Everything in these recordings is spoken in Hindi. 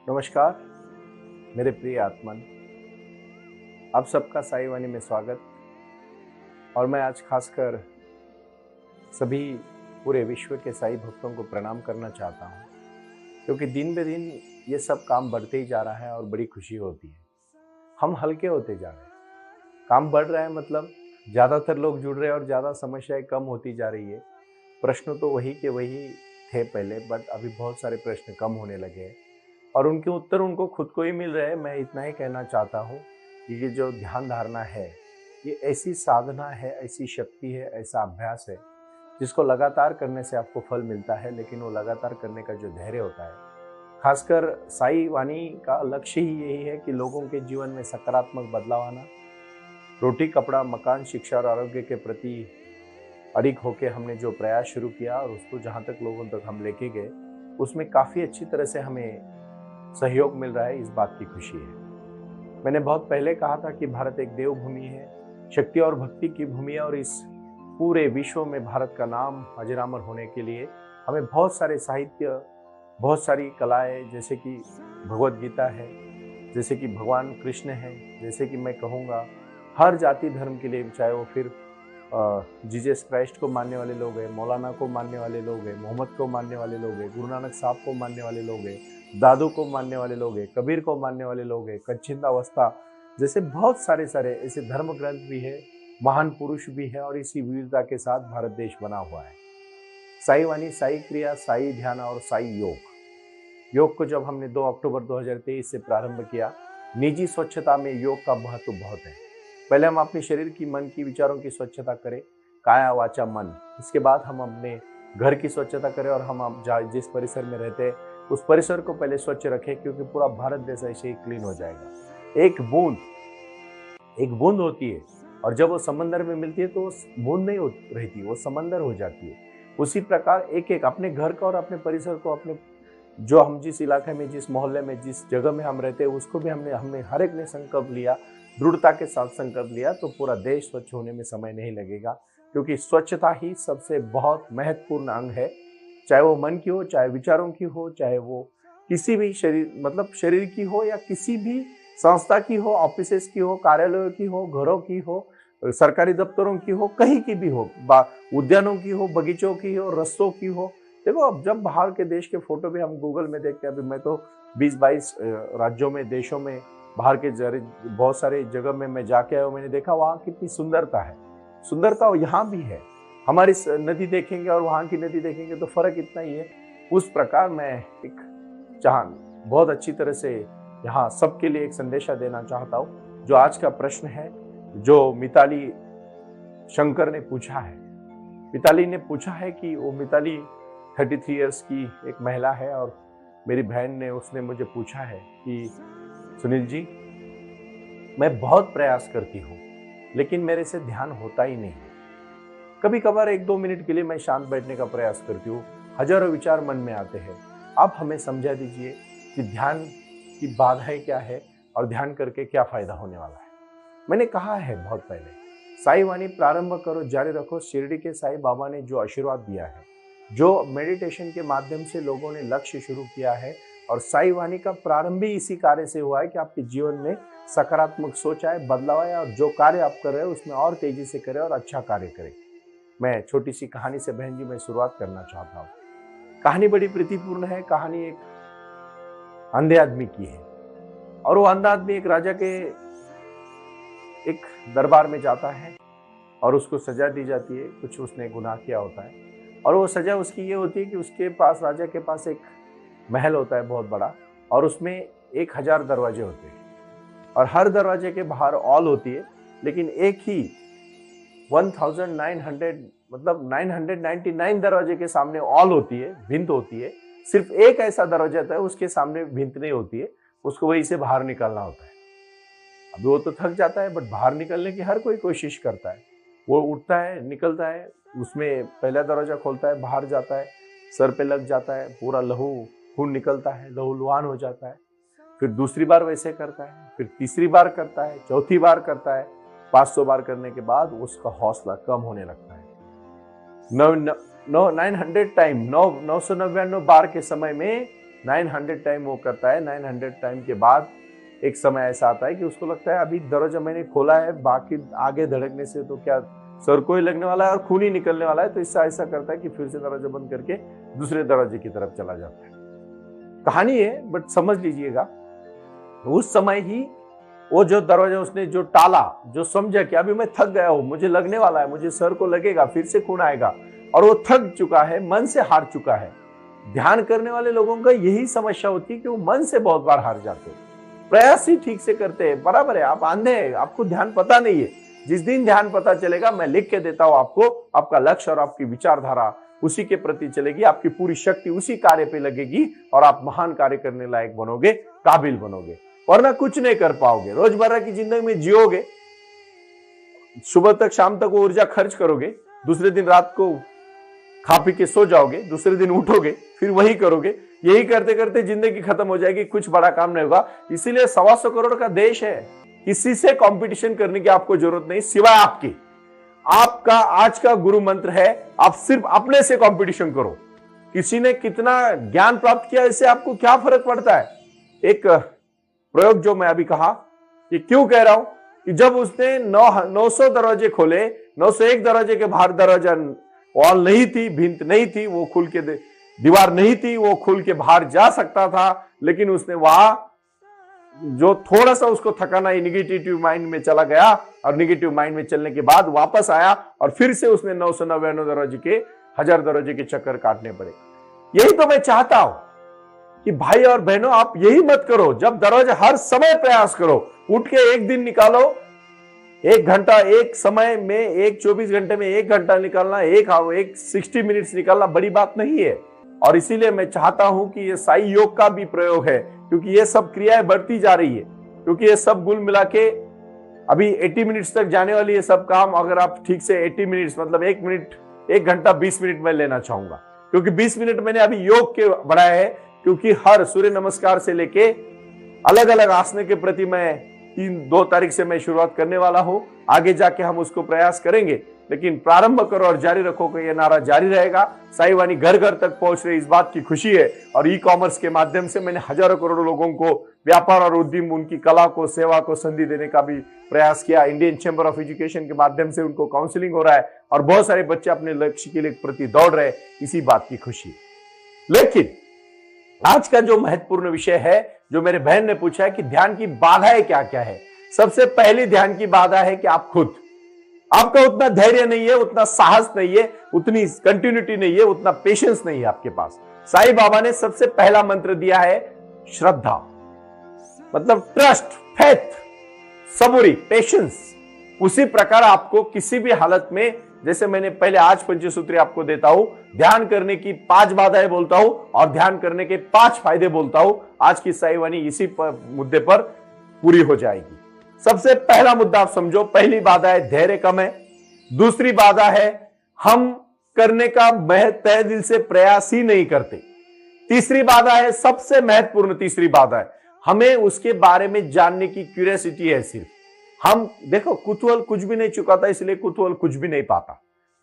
नमस्कार मेरे प्रिय आत्मन, आप सबका साई वाणी में स्वागत। और मैं आज खासकर सभी पूरे विश्व के साई भक्तों को प्रणाम करना चाहता हूँ, क्योंकि दिन ब दिन ये सब काम बढ़ते ही जा रहा है और बड़ी खुशी होती है। हम हल्के होते जा रहे हैं, काम बढ़ रहा है, मतलब ज़्यादातर लोग जुड़ रहे हैं और ज़्यादा समस्याएं कम होती जा रही है। प्रश्न तो वही के वही थे पहले, बट अभी बहुत सारे प्रश्न कम होने लगे हैं और उनके उत्तर उनको खुद को ही मिल रहे हैं। मैं इतना ही कहना चाहता हूँ कि ये जो ध्यान धारणा है, ये ऐसी साधना है, ऐसी शक्ति है, ऐसा अभ्यास है जिसको लगातार करने से आपको फल मिलता है। लेकिन वो लगातार करने का जो धैर्य होता है, खासकर साई वाणी का लक्ष्य ही यही है कि लोगों के जीवन में सकारात्मक बदलाव आना। रोटी, कपड़ा, मकान, शिक्षा और आरोग्य के प्रति अडिग होकर हमने जो प्रयास शुरू किया और उसको जहाँ तक लोगों तक हम लेके गए, उसमें काफ़ी अच्छी तरह से हमें सहयोग मिल रहा है। इस बात की खुशी है। मैंने बहुत पहले कहा था कि भारत एक देवभूमि है, शक्ति और भक्ति की भूमि है, और इस पूरे विश्व में भारत का नाम अजरामर होने के लिए हमें बहुत सारे साहित्य, बहुत सारी कलाएं, जैसे कि भगवत गीता है, जैसे कि भगवान कृष्ण है, जैसे कि मैं कहूँगा हर जाति धर्म के लिए, चाहे वो फिर जीसस क्राइस्ट को मानने वाले लोग हैं, मौलाना को मानने वाले लोग हैं, मोहम्मद को मानने वाले लोग हैं, गुरु नानक साहब को मानने वाले लोग हैं, दादू को मानने वाले लोग हैं, कबीर को मानने वाले लोग हैं, कच्छिंदा अवस्था जैसे बहुत सारे सारे ऐसे धर्म ग्रंथ भी है, महान पुरुष भी है, और इसी विविधता के साथ भारत देश बना हुआ है। साई वाणी, साई क्रिया, साई ध्यान और साई योग को जब हमने 2 अक्टूबर 2023 से प्रारंभ किया, निजी स्वच्छता में योग का महत्व बहुत है। पहले हम अपने शरीर की, मन की, विचारों की स्वच्छता करें, काया वाचा मन। इसके बाद हम अपने घर की स्वच्छता करें और हम जिस परिसर में रहते हैं उस परिसर को पहले स्वच्छ रखें, क्योंकि पूरा भारत देश ऐसे ही क्लीन हो जाएगा। एक बूंद होती है, और जब वो समंदर में मिलती है तो वो बूंद नहीं रहती, वो समंदर हो जाती है। उसी प्रकार एक एक अपने घर का और अपने परिसर को, अपने जो हम जिस इलाके में, जिस मोहल्ले में, जिस जगह में हम रहते हैं, उसको भी हमने हर एक ने संकल्प लिया, दृढ़ता के साथ संकल्प लिया, तो पूरा देश स्वच्छ होने में समय नहीं लगेगा। क्योंकि स्वच्छता ही सबसे बहुत महत्वपूर्ण अंग है, चाहे वो मन की हो, चाहे विचारों की हो, चाहे वो किसी भी शरीर की हो, या किसी भी संस्था की हो, ऑफिसेस की हो, कार्यालयों की हो, घरों की हो, सरकारी दफ्तरों की हो, कहीं की भी हो, उद्यानों की हो, बगीचों की हो, रस्तों की हो। देखो, अब जब बाहर के देश के फोटो भी हम गूगल में देखते हैं, अभी मैं तो 20-22 राज्यों में, देशों में, बाहर के बहुत सारे जगह में मैं जाके आया हूँ, मैंने देखा वहाँ कितनी सुंदरता है। सुंदरता यहाँ भी है। हमारी नदी देखेंगे और वहाँ की नदी देखेंगे तो फर्क इतना ही है। उस प्रकार मैं एक बहुत अच्छी तरह से यहाँ सबके लिए एक संदेशा देना चाहता हूँ। जो आज का प्रश्न है, जो मिताली शंकर ने पूछा है, मिताली ने पूछा है कि वो मिताली 33 इयर्स की एक महिला है, और मेरी बहन ने, उसने मुझे पूछा है कि सुनील जी, मैं बहुत प्रयास करती हूँ लेकिन मेरे से ध्यान होता ही नहीं। कभी कभार 1-2 मिनट के लिए मैं शांत बैठने का प्रयास करती हूँ, हजारों विचार मन में आते हैं। आप हमें समझा दीजिए कि ध्यान की बाधाएं क्या है और ध्यान करके क्या फायदा होने वाला है। मैंने कहा है बहुत पहले, साई वाणी प्रारंभ करो, जारी रखो। शिरडी के साई बाबा ने जो आशीर्वाद दिया है, जो मेडिटेशन के माध्यम से लोगों ने लक्ष्य शुरू किया है, और साई वाणी का प्रारंभ भी इसी कार्य से हुआ है कि आपके जीवन में सकारात्मक सोच आए, बदलाव आए, और जो कार्य आप कर रहे हो उसमें और तेजी से करें और अच्छा कार्य करें। मैं छोटी सी कहानी से बहन जी मैं शुरुआत करना चाहता हूँ। कहानी बड़ी प्रीतिपूर्ण है। कहानी एक अंधे आदमी की है, और वो अंधा आदमी एक राजा के एक दरबार में जाता है और उसको सजा दी जाती है। कुछ उसने गुनाह किया होता है, और वो सजा उसकी ये होती है कि उसके पास, राजा के पास एक महल होता है बहुत बड़ा, और उसमें 1000 दरवाजे होते हैं, और हर दरवाजे के बाहर ऑल होती है। लेकिन एक ही 999 दरवाजे के सामने ऑल होती है, भिंत होती है। सिर्फ एक ऐसा दरवाजा होता है, उसके सामने भिंत नहीं होती है, उसको वहीं से बाहर निकालना होता है। अभी वो तो थक जाता है, बट बाहर निकलने की हर कोई कोशिश करता है। वो उठता है, निकलता है, उसमें पहला दरवाजा खोलता है, बाहर जाता है, सर पे लग जाता है, पूरा लहू खून निकलता है, लहूलुहान हो जाता है। फिर दूसरी बार वैसे करता है, फिर तीसरी बार करता है, चौथी बार करता है। 500 बार करने के बाद उसका हौसला कम होने लगता है। 900 टाइम, 999 बार के समय में 900 टाइम वो करता है। 900 टाइम के बाद एक समय ऐसा आता है कि उसको लगता है अभी दरवाजा मैंने खोला है, बाकी आगे धड़कने से तो क्या सर को ही लगने वाला है और खून ही निकलने वाला है, तो इससे ऐसा करता है कि फिर से दरवाजा बंद करके दूसरे दरवाजे की तरफ चला जाता है। कहानी है, बट समझ लीजिएगा उस समय ही वो जो दरवाजा उसने जो टाला, जो समझा कि अभी मैं थक गया हूं, मुझे लगने वाला है, मुझे सर को लगेगा, फिर से खून आएगा, और वो थक चुका है, मन से हार चुका है। ध्यान करने वाले लोगों का यही समस्या होती है कि वो मन से बहुत बार हार जाते हैं, प्रयास ही ठीक से करते हैं। बराबर है, आप अंधे हैं, आपको ध्यान पता नहीं है। जिस दिन ध्यान पता चलेगा, मैं लिख के देता हूं आपको, आपका लक्ष्य और आपकी विचारधारा उसी के प्रति चलेगी, आपकी पूरी शक्ति उसी कार्य पे लगेगी और आप महान कार्य करने लायक बनोगे, काबिल बनोगे, वरना कुछ नहीं कर पाओगे। रोजमर्रा की जिंदगी में जियोगे, सुबह तक शाम तक वो ऊर्जा खर्च करोगे, दूसरे दिन रात को खा पी के सो जाओगे, दूसरे दिन उठोगे, फिर वही करोगे, यही करते करते जिंदगी खत्म हो जाएगी, कुछ बड़ा काम नहीं होगा। इसीलिए 125 करोड़ का देश है, किसी से कंपटीशन करने की आपको जरूरत नहीं सिवाय आपकी। आपका आज का गुरु मंत्र है, आप सिर्फ अपने से कंपटीशन करो। किसी ने कितना ज्ञान प्राप्त किया, इससे आपको क्या फर्क पड़ता है। एक प्रयोग जो मैं अभी कहा, कि क्यों कह रहा हूं, कि जब उसने 900 दरवाजे खोले, 901 दरवाजे के बाहर दरवाजा वॉल नहीं थी, भिंत नहीं थी, वो खुल के दीवार नहीं थी, वो खुल के बाहर जा सकता था, लेकिन उसने वहां जो थोड़ा सा उसको थकाना ही निगेटिव माइंड में चला गया, और निगेटिव माइंड में चलने के बाद वापस आया और फिर से उसने 999 दरवाजे के 1000 दरवाजे के चक्कर काटने पड़े। यही तो मैं चाहता हूं कि भाई और बहनों, आप यही मत करो। जब दरवाजा, हर समय प्रयास करो, उठ के एक दिन निकालो, 1 घंटा, एक समय में, एक 24 घंटे में 1 घंटा निकालना, एक 60 मिनट्स निकालना बड़ी बात नहीं है। और इसीलिए मैं चाहता हूं कि ये साई योग का भी प्रयोग है, क्योंकि ये सब क्रियाएं बढ़ती जा रही है, क्योंकि ये सब गुल मिला के अभी 80 मिनट्स तक जाने वाली ये सब काम, अगर आप ठीक से 80 मिनट्स मतलब 1 घंटा 20 मिनट में लेना चाहूंगा, क्योंकि 20 मिनट मैंने अभी योग के बढ़ाया है, क्योंकि हर सूर्य नमस्कार से लेके अलग अलग आसने के प्रति मैं 2 तारीख से मैं शुरुआत करने वाला हूं। आगे जाके हम उसको प्रयास करेंगे, लेकिन प्रारंभ करो और जारी रखो को ये नारा जारी रहेगा। साई वाणी घर घर तक पहुंच रही, इस बात की खुशी है। और ई कॉमर्स के माध्यम से मैंने हजारों करोड़ों लोगों को व्यापार और उद्यम, उनकी कला को, सेवा को संधि देने का भी प्रयास किया। इंडियन चैम्बर ऑफ एजुकेशन के माध्यम से उनको काउंसलिंग हो रहा है और बहुत सारे बच्चे अपने लक्ष्य के लिए प्रति दौड़ रहे, इसी बात की खुशी। लेकिन आज का जो महत्वपूर्ण विषय है, जो मेरे बहन ने पूछा है कि ध्यान की बाधाएं क्या क्या है। सबसे पहली ध्यान की बाधा है कि आप खुद, आपका उतना धैर्य नहीं है, उतना साहस नहीं है, उतनी कंटिन्यूटी नहीं है, उतना पेशेंस नहीं है आपके पास। साईं बाबा ने सबसे पहला मंत्र दिया है श्रद्धा, मतलब ट्रस्ट, फेथ, सबूरी, पेशेंस। उसी प्रकार आपको किसी भी हालत में, जैसे मैंने पहले आज पंचसूत्री आपको देता हूं, ध्यान करने की 5 बाधाएं बोलता हूं और ध्यान करने के 5 फायदे बोलता हूं। आज की साईं वाणी इसी मुद्दे पर पूरी हो जाएगी। सबसे पहला मुद्दा आप समझो, पहली बाधा है धैर्य कम है। दूसरी बाधा है हम करने का तहे दिल से प्रयास ही नहीं करते। तीसरी बाधा है, सबसे महत्वपूर्ण तीसरी बाधा है, हमें उसके बारे में जानने की क्यूरियोसिटी है। सिर्फ हम देखो, कुतूहल कुछ भी नहीं चुकाता, इसलिए कुतूहल कुछ भी नहीं पाता।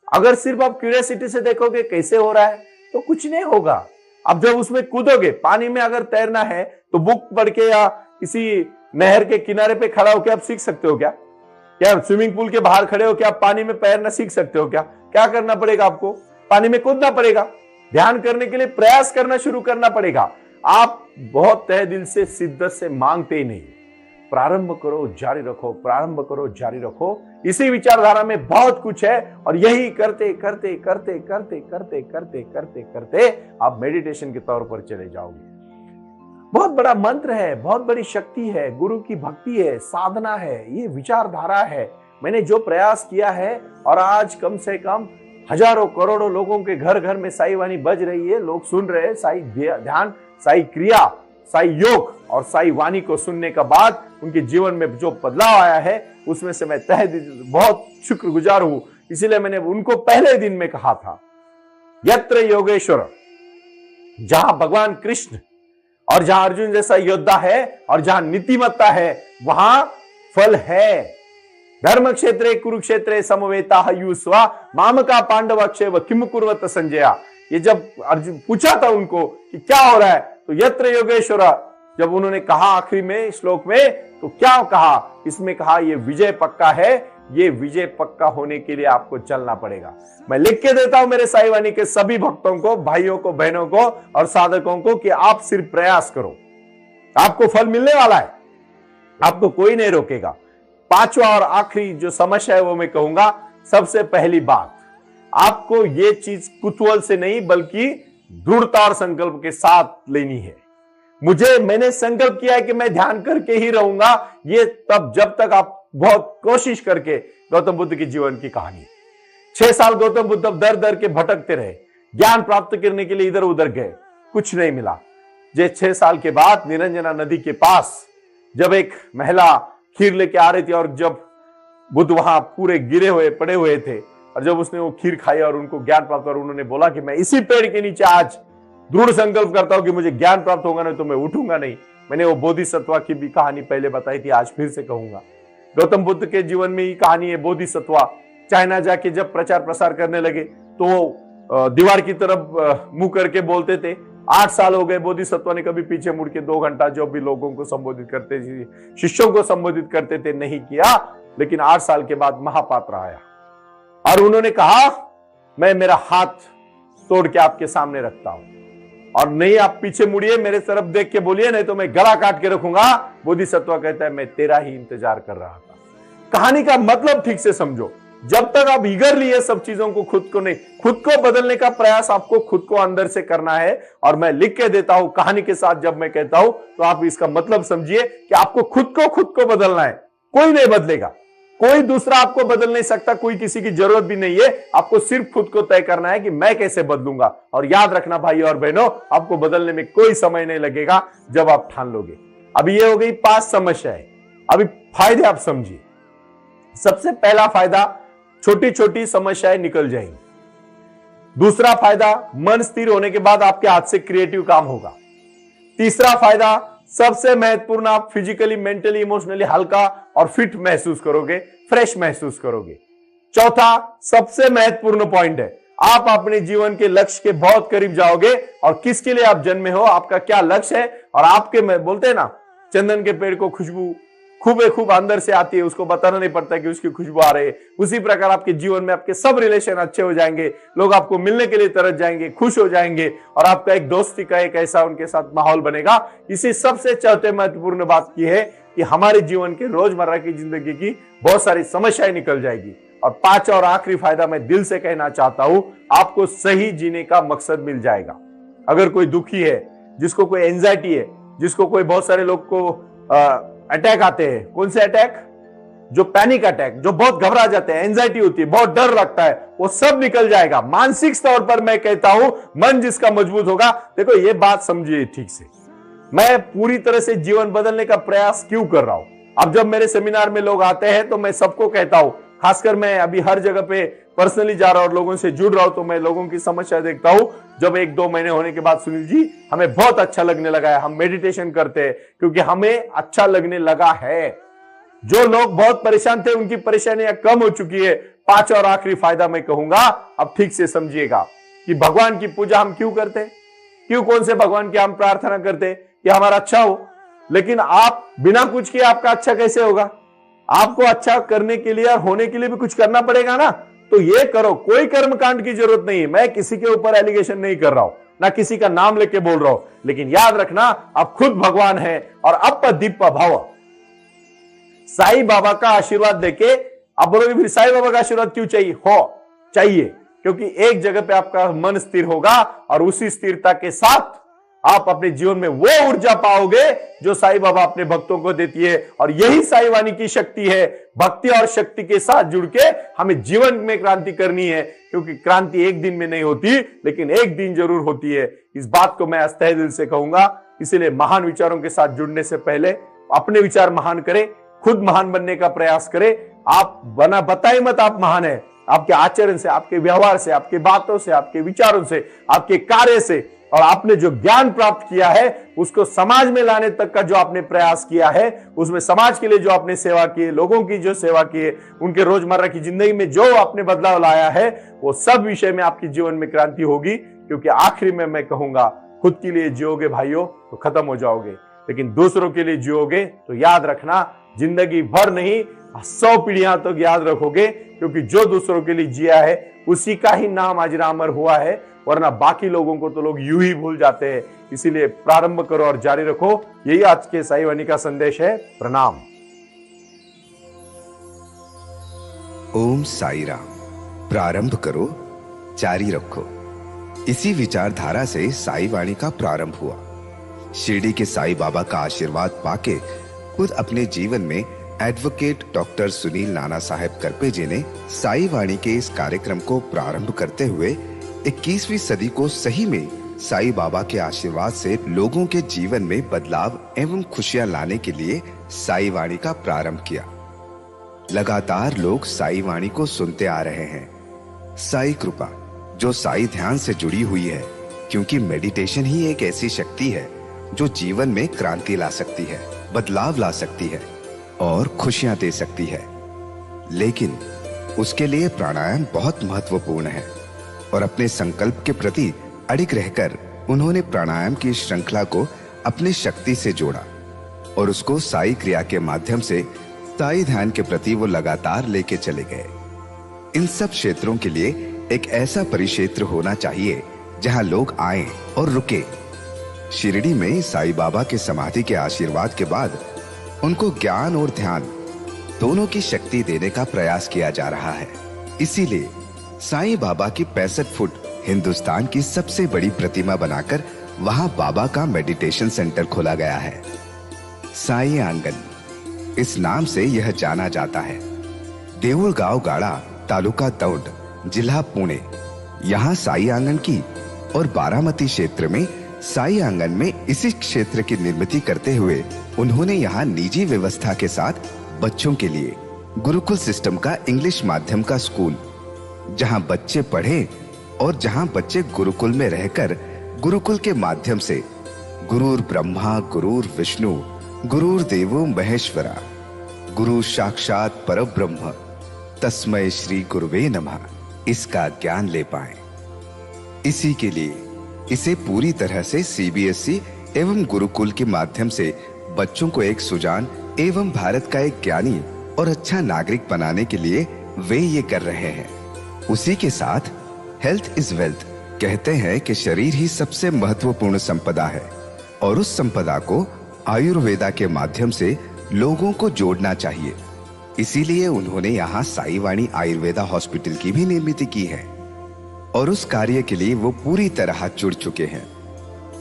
अगर सिर्फ आप क्यूरियोसिटी से देखोगे कैसे हो रहा है तो कुछ नहीं होगा। अब जब उसमें कूदोगे, पानी में अगर तैरना है तो बुक पढ़ के या किसी नहर के किनारे पे खड़ा होकर आप सीख सकते हो क्या? क्या स्विमिंग पूल के बाहर खड़े हो क्या आप पानी में तैरना सीख सकते हो क्या? क्या करना पड़ेगा आपको? पानी में कूदना पड़ेगा। ध्यान करने के लिए प्रयास करना शुरू करना पड़ेगा। आप बहुत तहे दिल से, शिद्दत से मांगते ही नहीं, प्रारंभ करो, जारी रखो, प्रारंभ करो, जारी रखो। इसी विचारधारा में बहुत कुछ है और यही करते करते करते करते करते करते करते करते आप मेडिटेशन के तौर पर चले जाओगे। बहुत बड़ा मंत्र है, बहुत बड़ी शक्ति है, गुरु की भक्ति है, साधना है, ये विचारधारा है। मैंने जो प्रयास किया है और आज कम से कम हजारों करोड़ों लोगों के घर घर में साई वाणी बज रही है, लोग सुन रहे हैं। साई ध्यान, साई क्रिया, साई योग और साई वाणी को सुनने के बाद उनके जीवन में जो बदलाव आया है, उसमें से मैं तहे दिल बहुत शुक्रगुजार हूं। इसीलिए मैंने उनको पहले दिन में कहा था, यत्र योगेश्वर, जहां भगवान कृष्ण और जहां अर्जुन जैसा योद्धा है और जहां नीतिमत्ता है, वहां फल है। धर्म क्षेत्रे कुरुक्षेत्रे समवेता युस्वा मामका पांडव अक्षय व किम कुर्वत संजया। ये जब अर्जुन पूछा था उनको कि क्या हो रहा है, तो यत्र योगेश्वर, जब उन्होंने कहा आखिरी में श्लोक में, तो क्या कहा इसमें? कहा ये विजय पक्का है, ये विजय पक्का होने के लिए आपको चलना पड़ेगा। मैं लिख के देता हूं मेरे साईं वाणी के सभी भक्तों को, भाइयों को, बहनों को और साधकों को कि आप सिर्फ प्रयास करो, आपको फल मिलने वाला है, आपको कोई नहीं रोकेगा। पांचवा और आखिरी जो समस्या है वो मैं कहूंगा, सबसे पहली बात, आपको ये चीज कुतूहल से नहीं बल्कि दृढ़ता और संकल्प के साथ लेनी है। मैंने संकल्प किया है कि मैं ध्यान करके ही रहूंगा, ये तब जब तक आप बहुत कोशिश करके, गौतम बुद्ध की जीवन की कहानी, 6 साल गौतम बुद्ध दर दर के भटकते रहे, ज्ञान प्राप्त करने के लिए इधर उधर गए, कुछ नहीं मिला। 6 साल के बाद निरंजना नदी के पास जब एक महिला खीर लेके आ रही थी और जब बुद्ध वहां पूरे गिरे हुए पड़े हुए थे, और जब उसने वो खीर खाई और उनको ज्ञान प्राप्त, और उन्होंने बोला कि मैं इसी पेड़ के नीचे आज दृढ़ संकल्प करता हूं कि मुझे ज्ञान प्राप्त होगा, नहीं तो मैं उठूंगा नहीं। मैंने वो बोधिसत्वा की भी कहानी पहले बताई थी, आज फिर से कहूंगा। गौतम बुद्ध के जीवन में ही कहानी है बोधिसत्वा। चाइना जाके जब प्रचार प्रसार करने लगे तो दीवार की तरफ मुंह करके बोलते थे। 8 साल हो गए, बोधिसत्वा ने कभी पीछे मुड़ के 2 घंटा जो भी लोगों को संबोधित करते थे, शिष्यों को संबोधित करते थे, नहीं किया। लेकिन 8 साल के बाद महापात्र आया और उन्होंने कहा, मैं मेरा हाथ तोड़ के आपके सामने रखता हूं और नहीं आप पीछे मुड़िए, मेरे तरफ देख के बोलिए, नहीं तो मैं गला काट के रखूंगा। बोधिसत्वा कहता है, मैं तेरा ही इंतजार कर रहा था। कहानी का मतलब ठीक से समझो। जब तक आप ईगरली ये सब चीजों को खुद को बदलने का प्रयास आपको खुद को अंदर से करना है। और मैं लिख के देता हूं कहानी के साथ, जब मैं कहता हूं तो आप इसका मतलब समझिए कि आपको खुद को बदलना है। कोई नहीं बदलेगा, कोई दूसरा आपको बदल नहीं सकता, कोई किसी की जरूरत भी नहीं है। आपको सिर्फ खुद को तय करना है कि मैं कैसे बदलूंगा। और याद रखना भाई और बहनों, आपको बदलने में कोई समय नहीं लगेगा जब आप ठान लोगे। अभी ये हो गई 5 समस्याएं। अभी फायदे आप समझिए। सबसे पहला फायदा, छोटी छोटी समस्याएं निकल जाएंगी। दूसरा फायदा, मन स्थिर होने के बाद आपके हाथ से क्रिएटिव काम होगा। तीसरा फायदा, सबसे महत्वपूर्ण, आप फिजिकली, मेंटली, इमोशनली हल्का और फिट महसूस करोगे, फ्रेश महसूस करोगे। चौथा, सबसे महत्वपूर्ण पॉइंट है, आप अपने जीवन के लक्ष्य के बहुत करीब जाओगे। और किसके लिए आप जन्मे हो, आपका क्या लक्ष्य है। और आपके, मैं बोलते हैं ना, चंदन के पेड़ को खुशबू खूब अंदर से आती है, उसको बताना नहीं पड़ता कि उसकी खुशबू आ रही है। उसी प्रकार आपके जीवन में आपके सब रिलेशन अच्छे हो जाएंगे, लोग आपको मिलने के लिए तरस जाएंगे, खुश हो जाएंगे, और आपका एक दोस्ती का एक ऐसा उनके साथ माहौल बनेगा। इसी सबसे चौथे महत्वपूर्ण बात की है कि हमारे जीवन के रोजमर्रा की जिंदगी की बहुत सारी समस्याएं निकल जाएगी। और 5 और आखिरी फायदा मैं दिल से कहना चाहता हूं, आपको सही जीने का मकसद मिल जाएगा। अगर कोई दुखी है, जिसको कोई एंजाइटी है, जिसको कोई, बहुत सारे लोग को अटैक आते हैं, कौन से अटैक, जो पैनिक अटैक, जो बहुत घबरा जाते हैं, एंजाइटी होती है, बहुत डर लगता है, वो सब निकल जाएगा। मानसिक तौर पर मैं कहता हूं, मन जिसका मजबूत होगा। देखो ये बात समझिए ठीक से, मैं पूरी तरह से जीवन बदलने का प्रयास क्यों कर रहा हूं। अब जब मेरे सेमिनार में लोग आते हैं तो मैं सबको कहता हूं, खासकर मैं अभी हर जगह पे पर्सनली जा रहा हूं और लोगों से जुड़ रहा हूं, तो मैं लोगों की समस्या देखता हूं। जब 1-2 महीने होने के बाद, सुनील जी हमें बहुत अच्छा लगने लगा है, हम मेडिटेशन करते हैं क्योंकि हमें अच्छा लगने लगा है। जो लोग बहुत परेशान थे, उनकी परेशानियां कम हो चुकी है। 5 और आखिरी फायदा मैं कहूंगा, अब ठीक से समझिएगा कि भगवान की पूजा हम क्यों करते हैं, क्यों, कौन से भगवान की हम प्रार्थना करते हैं कि हमारा अच्छा हो। लेकिन आप बिना कुछ किए आपका अच्छा कैसे होगा। आपको अच्छा करने के लिए और होने के लिए भी कुछ करना पड़ेगा ना। तो ये करो, कोई कर्मकांड की जरूरत नहीं है। मैं किसी के ऊपर एलिगेशन नहीं कर रहा हूं, ना किसी का नाम लेके बोल रहा हूं, लेकिन याद रखना आप खुद भगवान हैं। और अप दीप भाव, साईं बाबा का आशीर्वाद देके आप बोलोगे फिर साईं बाबा का आशीर्वाद क्यों चाहिए, क्योंकि एक जगह पे आपका मन स्थिर होगा और उसी स्थिरता के साथ आप अपने जीवन में वो ऊर्जा पाओगे जो साईं बाबा अपने भक्तों को देती है। और यही साईं वाणी की शक्ति है। भक्ति और शक्ति के साथ जुड़ के हमें जीवन में क्रांति करनी है, क्योंकि क्रांति एक दिन में नहीं होती, लेकिन एक दिन जरूर होती है। इस बात को मैं तहे दिल से कहूंगा। इसीलिए महान विचारों के साथ जुड़ने से पहले अपने विचार महान करें, खुद महान बनने का प्रयास करें। आप बताए मत आप महान है, आपके आचरण से, आपके व्यवहार से, आपके बातों से, आपके विचारों से, आपके कार्य से, और आपने जो ज्ञान प्राप्त किया है उसको समाज में लाने तक का जो आपने प्रयास किया है, उसमें समाज के लिए जो आपने सेवा की है, लोगों की जो सेवा की है, उनके रोजमर्रा की जिंदगी में जो आपने बदलाव लाया है, वो सब विषय में आपके जीवन में क्रांति होगी। क्योंकि आखिरी में मैं कहूंगा, खुद के लिए जियोगे भाइयों तो खत्म हो जाओगे, लेकिन दूसरों के लिए जियोगे तो याद रखना जिंदगी भर नहीं 100 पीढ़ियां तक याद रखोगे, क्योंकि जो दूसरों के लिए जिया है उसी का ही नाम आज अमर हुआ है, वरना बाकी लोगों को तो लोग यूं ही भूल जाते हैं। इसीलिए प्रारंभ करो और जारी रखो। यही आज के साई वाणी का संदेश है। प्रणाम। ओम साई राम। प्रारंभ करो, जारी रखो। इसी विचारधारा से साई वाणी का प्रारंभ हुआ। शिरडी के साई बाबा का आशीर्वाद पाके खुद अपने जीवन में एडवोकेट डॉक्टर सुनील नाना साहेब करपे जी ने साई वाणी के इस कार्यक्रम को प्रारंभ करते हुए 21वीं सदी को सही में साई बाबा के आशीर्वाद से लोगों के जीवन में बदलाव एवं खुशियां लाने के लिए साई वाणी का प्रारंभ किया। लगातार लोग साई वाणी को सुनते आ रहे हैं। साई कृपा जो साई ध्यान से जुड़ी हुई है, क्योंकि मेडिटेशन ही एक ऐसी शक्ति है जो जीवन में क्रांति ला सकती है, बदलाव ला सकती है और खुशियां दे सकती है। लेकिन उसके लिए प्राणायाम बहुत महत्वपूर्ण है और अपने संकल्प के प्रति अडिग रहकर उन्होंने प्राणायाम की श्रृंखला को अपनी शक्ति से जोड़ा और उसको साई क्रिया के माध्यम से साई ध्यान के प्रति वो लगातार लेके चले गए। इन सब क्षेत्रों के लिए एक ऐसा परिक्षेत्र होना चाहिए जहां लोग आए और रुके। शिरडी में साई बाबा के समाधि के आशीर्वाद के बाद उनको ज्ञान और ध्यान दोनों की शक्ति देने का प्रयास किया जा रहा है। इसीलिए साईं बाबा की 65 फुट हिंदुस्तान की सबसे बड़ी प्रतिमा बनाकर वहां बाबा का मेडिटेशन सेंटर खोला गया है। साई आंगन इस नाम से यह जाना जाता है। देऊळगाव गाड़ा, तालुका दौंड, जिला पुणे, यहाँ साई आंगन की और बारामती क्षेत्र में साई आंगन में इसी क्षेत्र की निर्मित करते हुए उन्होंने यहाँ निजी व्यवस्था के साथ बच्चों के लिए गुरुकुल सिस्टम का इंग्लिश माध्यम का स्कूल, जहाँ बच्चे पढ़े और जहाँ बच्चे गुरुकुल में रहकर गुरुकुल के माध्यम से गुरुर ब्रह्मा गुरुर विष्णु गुरुर देवो महेश्वरा गुरु साक्षात परब्रह्म तस्मै श्री गुरुवे नमः इसका ज्ञान ले पाए। इसी के लिए इसे पूरी तरह से सीबीएसई एवं गुरुकुल के माध्यम से बच्चों को एक सुजान एवं भारत का एक ज्ञानी और अच्छा नागरिक बनाने के लिए वे ये कर रहे हैं। उसी के साथ हेल्थ इज वेल्थ कहते हैं कि शरीर ही सबसे महत्वपूर्ण संपदा है और उस संपदा को आयुर्वेदा के माध्यम से लोगों को जोड़ना चाहिए। इसीलिए उन्होंने यहाँ साई वाणी आयुर्वेदा हॉस्पिटल की भी निर्मित की है और उस कार्य के लिए वो पूरी तरह जुड़ चुके हैं।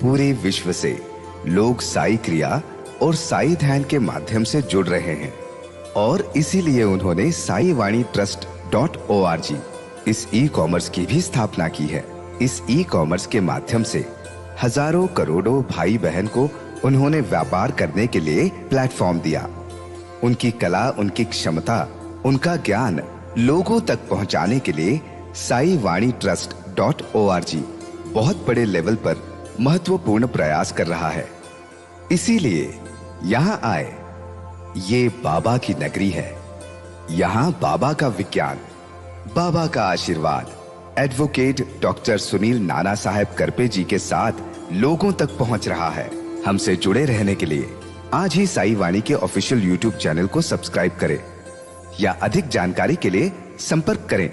पूरे विश्व से लोग साई क्रिया और साई ध्यान के माध्यम से जुड़ रहे हैं और इसीलिए उन्होंने साई वाणी trust.org इस ई कॉमर्स की भी स्थापना की है। इस ई कॉमर्स के माध्यम से हजारों करोड़ों भाई बहन को उन्होंने व्यापार करने के लिए प्लेटफॉर्म दिया। उनकी कला, उनकी क्षमता, उनका ज्ञान लोगों तक पहुंचाने के लिए साई वाणी trust.org बहुत बड़े लेवल पर महत्वपूर्ण प्रयास कर रहा है। इसीलिए यहाँ आए। ये बाबा की नगरी है। यहाँ बाबा का विज्ञान, बाबा का आशीर्वाद एडवोकेट डॉक्टर सुनील नाना साहेब करपे जी के साथ लोगों तक पहुंच रहा है। हमसे जुड़े रहने के लिए आज ही साई वाणी के ऑफिशियल यूट्यूब चैनल को सब्सक्राइब करें या अधिक जानकारी के लिए संपर्क करें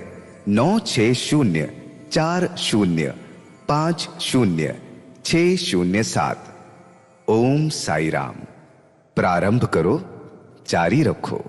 9604050607। ओम साई राम। प्रारंभ करो, जारी रखो।